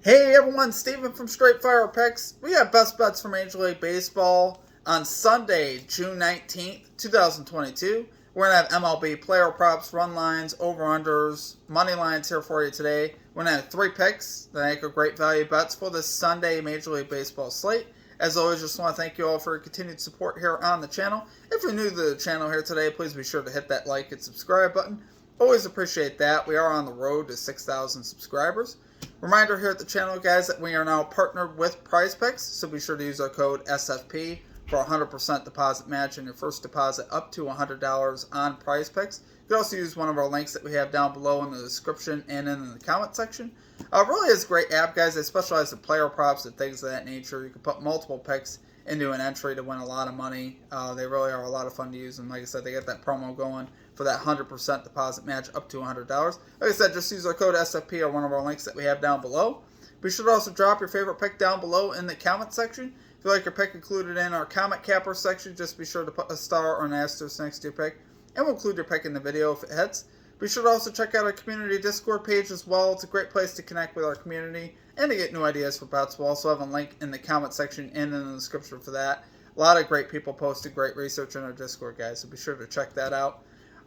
Hey everyone, Steven from Straight Fire Picks. We got best bets for Major League Baseball on Sunday, June 19th, 2022. We're going to have MLB player props, run lines, over-unders, money lines here for you today. We're going to have 3 picks that make a great value bets for this Sunday Major League Baseball slate. As always, just want to thank you all for your continued support here on the channel. If you're new to the channel here today, please be sure to hit that like and subscribe button. Always appreciate that. We are on the road to 6,000 subscribers. Reminder here at the channel, guys, that we are now partnered with PrizePicks, so be sure to use our code SFP for a 100% deposit match on your first deposit up to $100 on PrizePicks. You can also use one of our links that we have down below in the description and in the comment section. Really is a great app, guys. They specialize in player props and things of that nature. You can put multiple picks into an entry to win a lot of money. They really are a lot of fun to use, and like I said, they get that promo going for that 100% deposit match up to $100. Like I said, just use our code SFP or one of our links that we have down below. Be sure to also drop your favorite pick down below in the comment section. If you like your pick included in our comment capper section, just be sure to put a star or an asterisk next to your pick, and we'll include your pick in the video if it hits. Be sure to also check out our community Discord page as well. It's a great place to connect with our community and to get new ideas for bets. We'll also have a link in the comment section and in the description for that. A lot of great people posted great research in our Discord, guys, so be sure to check that out.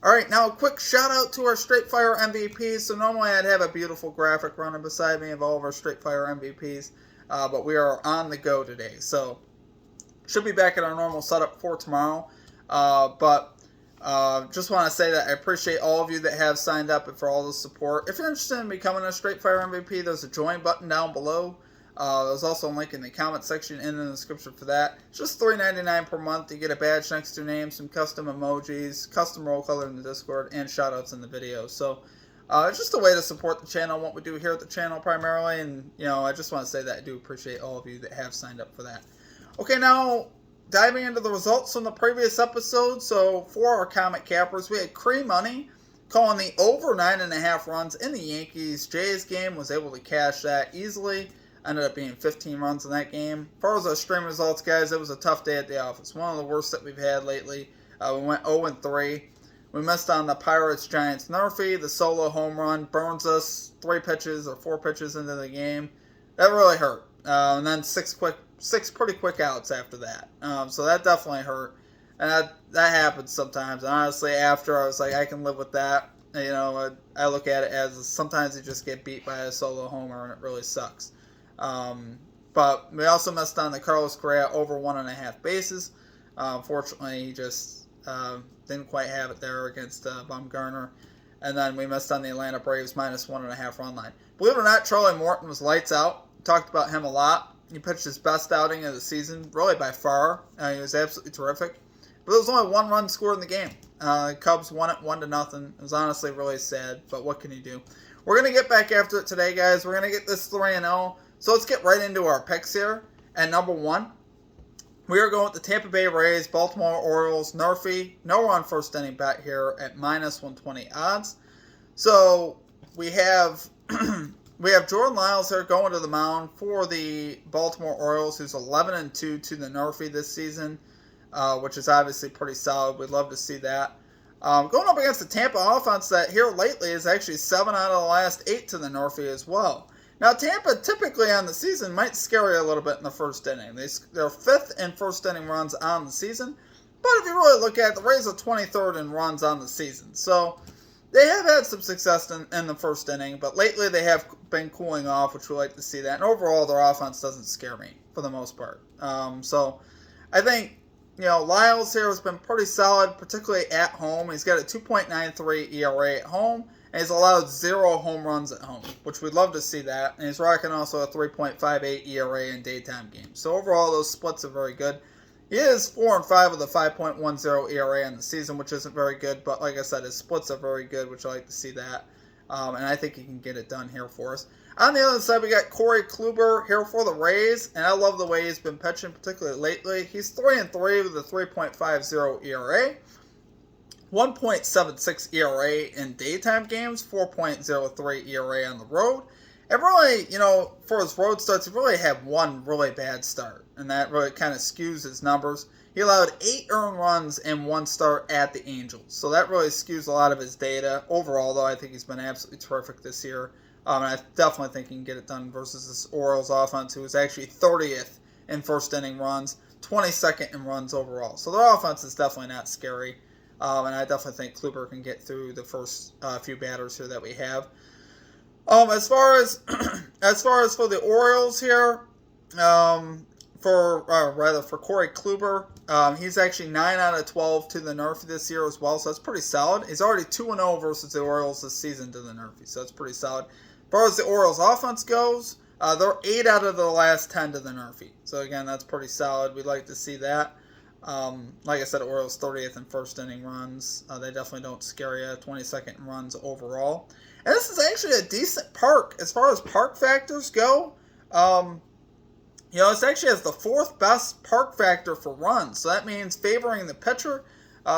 Alright, now a quick shout out to our Straight Fire MVPs. So normally I'd have a beautiful graphic running beside me of all of our Straight Fire MVPs, but we are on the go today. So should be back at our normal setup for tomorrow. Just want to say that I appreciate all of you that have signed up and for all the support. If you're interested in becoming a Straight Fire MVP, there's a join button down below. There's also a link in the comment section and in the description for that. It's just $3.99 per month. You get a badge next to your name, some custom emojis, custom roll color in the Discord, and shoutouts in the video. So it's just a way to support the channel, what we do here at the channel primarily. And, I just want to say that I do appreciate all of you that have signed up for that. Okay, now diving into the results from the previous episode. So for our comment cappers, we had Cree Money calling the over 9.5 runs in the Yankees-Jays game. Was able to cash that easily. Ended up being 15 runs in that game. As far as our stream results, guys, it was a tough day at the office. One of the worst that we've had lately. We went 0-3. We missed on the Pirates-Giants NRFI. The solo home run burns us 3 pitches or 4 pitches into the game. That really hurt. And then 6 pretty quick outs after that. So that definitely hurt. And that happens sometimes. And honestly, after I was like, I can live with that. I look at it as sometimes you just get beat by a solo homer and it really sucks. But we also missed on the Carlos Correa over 1.5 bases. Unfortunately, he just didn't quite have it there against Bumgarner. And then we missed on the Atlanta Braves minus 1.5 run line. Believe it or not, Charlie Morton was lights out. Talked about him a lot. He pitched his best outing of the season, really by far. He was absolutely terrific. But there was only 1 run scored in the game. The Cubs won it 1-0. It was honestly really sad, but what can you do? We're going to get back after it today, guys. We're going to get this 3-0. So let's get right into our picks here. At number 1, we are going with the Tampa Bay Rays, Baltimore Orioles, NRFI. No run first inning bet here at minus 120 odds. So we have Jordan Lyles here going to the mound for the Baltimore Orioles, who's 11-2 to the NRFI this season, which is obviously pretty solid. We'd love to see that. Going up against the Tampa offense that here lately is actually 7 out of the last 8 to the NRFI as well. Now, Tampa typically on the season might scare you a little bit in the first inning. They're 5th in first inning runs on the season. But if you really look at it, the Rays are 23rd in runs on the season. So they have had some success in the first inning. But lately they have been cooling off, which we like to see that. And overall, their offense doesn't scare me for the most part. So I think, Lyles here has been pretty solid, particularly at home. He's got a 2.93 ERA at home. And he's allowed 0 home runs at home, which we'd love to see that. And he's rocking also a 3.58 ERA in daytime games. So overall, those splits are very good. He is 4-5 with a 5.10 ERA in the season, which isn't very good. But like I said, his splits are very good, which I like to see that. And I think he can get it done here for us. On the other side, we got Corey Kluber here for the Rays. And I love the way he's been pitching, particularly lately. He's 3-3 with a 3.50 ERA. 1.76 ERA in daytime games, 4.03 ERA on the road. And really, for his road starts, he really had one really bad start. And that really kind of skews his numbers. He allowed 8 earned runs in 1 start at the Angels. So that really skews a lot of his data. Overall, though, I think he's been absolutely terrific this year And I definitely think he can get it done versus this Orioles offense, who is actually 30th in first inning runs, 22nd in runs overall. So their offense is definitely not scary. And I definitely think Kluber can get through the first few batters here that we have. As far as for the Orioles here, for Corey Kluber, he's actually 9 out of 12 to the NRFI this year as well, so that's pretty solid. He's already 2-0 versus the Orioles this season to the NRFI, so that's pretty solid. As far as the Orioles offense goes, they're 8 out of the last 10 to the NRFI, so again, that's pretty solid. We'd like to see that. Like I said, Orioles 30th in first inning runs. They definitely don't scare you. 22nd in runs overall. And this is actually a decent park as far as park factors go. This actually has the 4th best park factor for runs. So that means favoring the pitcher.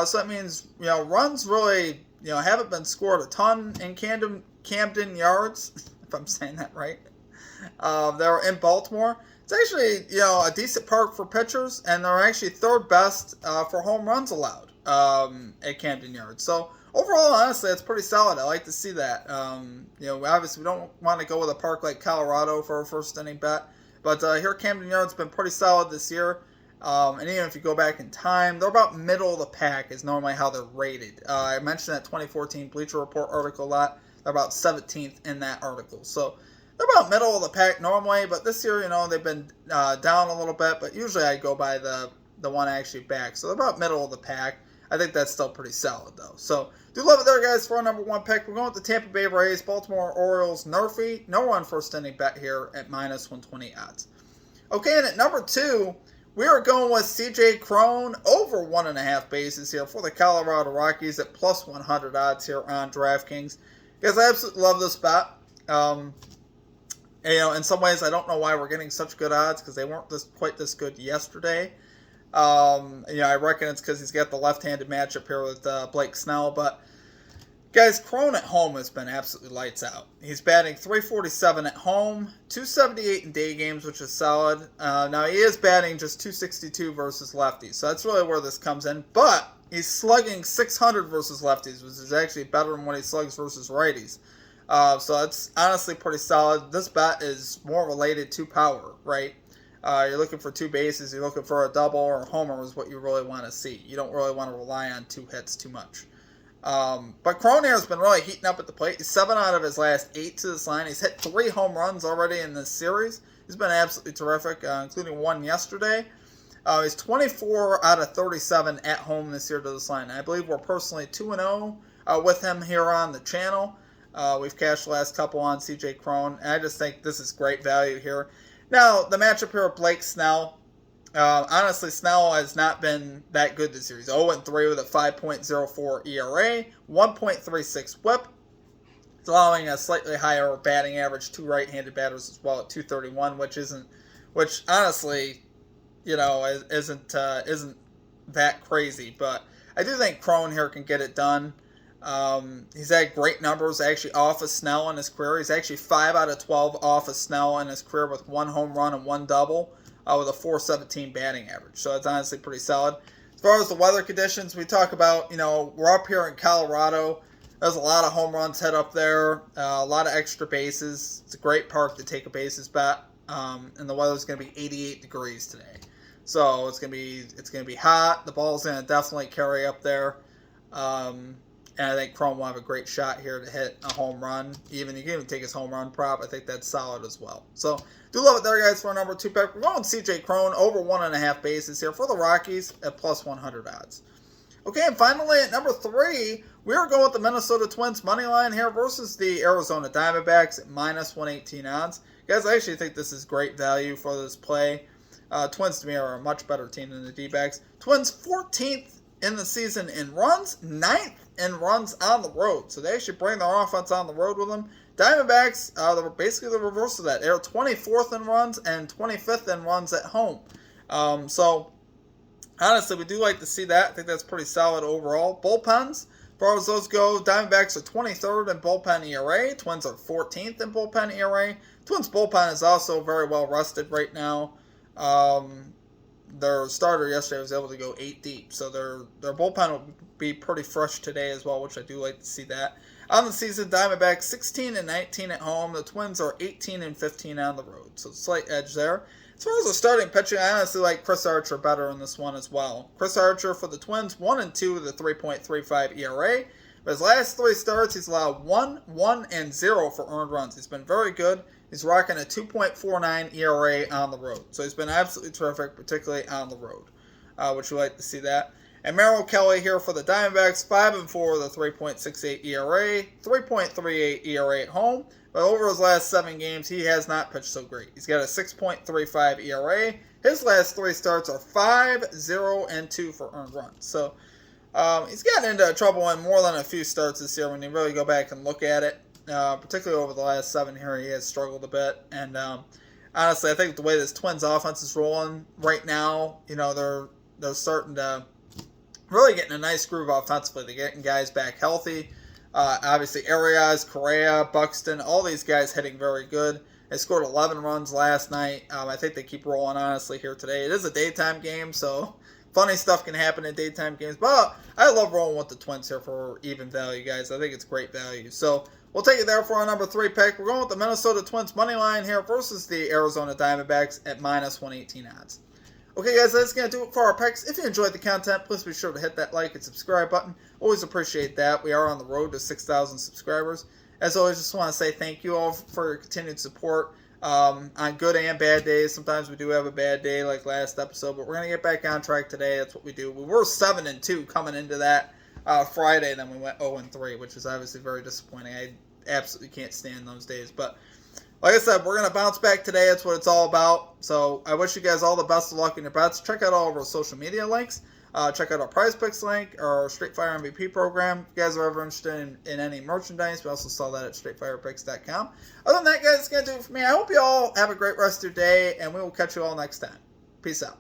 So that means, runs really, haven't been scored a ton in Camden Yards, if I'm saying that right. They're in Baltimore. It's actually, a decent park for pitchers, and they're actually 3rd best for home runs allowed at Camden Yards. So overall, honestly, it's pretty solid. I like to see that. Obviously, we don't want to go with a park like Colorado for a first inning bet, but here Camden Yards has been pretty solid this year. And even if you go back in time, they're about middle of the pack is normally how they're rated. I mentioned that 2014 Bleacher Report article a lot. They're about 17th in that article. So they're about middle of the pack normally, but this year, they've been down a little bit, but usually I go by the one actually back. So they're about middle of the pack. I think that's still pretty solid, though. So do love it there, guys, for our number 1 pick. We're going with the Tampa Bay Rays, Baltimore Orioles, NRFI. No run first inning bet here at minus 120 odds. Okay, and at number 2, we are going with C.J. Cron over 1.5 bases here for the Colorado Rockies at plus 100 odds here on DraftKings. Guys, I absolutely love this bet. In some ways, I don't know why we're getting such good odds because they weren't quite this good yesterday. I reckon it's because he's got the left-handed matchup here with Blake Snell. But, guys, Cron at home has been absolutely lights out. He's batting .347 at home, .278 in day games, which is solid. Now, he is batting just .262 versus lefties, so that's really where this comes in. But he's slugging .600 versus lefties, which is actually better than what he slugs versus righties. So that's honestly pretty solid. This bet is more related to power, right? You're looking for 2 bases, you're looking for a double or a homer is what you really want to see. You don't really want to rely on 2 hits too much. But Cron has been really heating up at the plate. He's 7 out of his last 8 to this line. He's hit 3 home runs already in this series. He's been absolutely terrific, including 1 yesterday. He's 24 out of 37 at home this year to this line. I believe we're personally 2-0 with him here on the channel. We've cashed the last couple on C.J. Cron, and I just think this is great value here. Now, the matchup here with Blake Snell. Honestly, Snell has not been that good this series. 0-3 with a 5.04 ERA, 1.36 WHIP. It's allowing a slightly higher batting average to right-handed batters as well at 231, which honestly, isn't that crazy. But I do think Cron here can get it done. He's had great numbers actually off of Snell in his career. He's actually 5 out of 12 off of Snell in his career with 1 home run and 1 double with a .417 batting average. So it's honestly pretty solid. As far as the weather conditions, we talk about, we're up here in Colorado. There's a lot of home runs hit up there, a lot of extra bases. It's a great park to take a bases bet, and the weather's going to be 88 degrees today. So it's going to be hot. The ball's going to definitely carry up there. And I think Cron will have a great shot here to hit a home run. You can even take his home run prop. I think that's solid as well. So, do love it there, guys, for our number 2 pick. We're going C.J. Cron over 1.5 bases here for the Rockies at plus 100 odds. Okay, and finally at number 3, we are going with the Minnesota Twins money line here versus the Arizona Diamondbacks at minus 118 odds. Guys, I actually think this is great value for this play. Twins, to me, are a much better team than the D-backs. Twins 14th in the season in runs, 9th in runs on the road. So they actually bring their offense on the road with them. Diamondbacks, they're basically the reverse of that. They're 24th in runs and 25th in runs at home. So, honestly, we do like to see that. I think that's pretty solid overall. Bullpens, as far as those go, Diamondbacks are 23rd in bullpen ERA. Twins are 14th in bullpen ERA. Twins bullpen is also very well rested right now. Their starter yesterday was able to go 8 deep, so their bullpen will be pretty fresh today as well, which I do like to see that. On the season, Diamondbacks 16-19 at home. The Twins are 18-15 on the road. So slight edge there. As far as the starting pitching, I honestly like Chris Archer better in this one as well. Chris Archer for the Twins, 1-2 with a 3.35 ERA. But his last 3 starts, he's allowed 1, 1, and 0 for earned runs. He's been very good. He's rocking a 2.49 ERA on the road. So he's been absolutely terrific, particularly on the road, which we like to see that. And Merrill Kelly here for the Diamondbacks, 5-4 with a 3.68 ERA, 3.38 ERA at home. But over his last 7 games, he has not pitched so great. He's got a 6.35 ERA. His last 3 starts are 5, 0, and 2 for earned runs. So he's gotten into trouble in more than a few starts this year when you really go back and look at it. Particularly over the last 7 here, he has struggled a bit. And honestly, I think the way this Twins offense is rolling right now, they're starting to really get in a nice groove offensively. They're getting guys back healthy. Obviously, Arias, Correa, Buxton, all these guys hitting very good. They scored 11 runs last night. I think they keep rolling, honestly, here today. It is a daytime game, so funny stuff can happen in daytime games. But I love rolling with the Twins here for even value, guys. I think it's great value. So we'll take it there for our number 3 pick. We're going with the Minnesota Twins money line here versus the Arizona Diamondbacks at minus 118 odds. Okay, guys, that's going to do it for our picks. If you enjoyed the content, please be sure to hit that like and subscribe button. Always appreciate that. We are on the road to 6,000 subscribers. As always, just want to say thank you all for your continued support on good and bad days. Sometimes we do have a bad day like last episode, but we're going to get back on track today. That's what we do. We were 7-2 coming into that Friday, and then we went 0-3, which is obviously very disappointing. I absolutely can't stand those days, but like I said, we're going to bounce back today. That's what it's all about. So I wish you guys all the best of luck in your bets. Check out all of our social media links. Check out our Prize Picks link, our Straight Fire MVP program. If you guys are ever interested in any merchandise, we also sell that at straightfirepicks.com. Other than that, guys, that's going to do it for me. I hope you all have a great rest of your day, and we will catch you all next time. Peace out.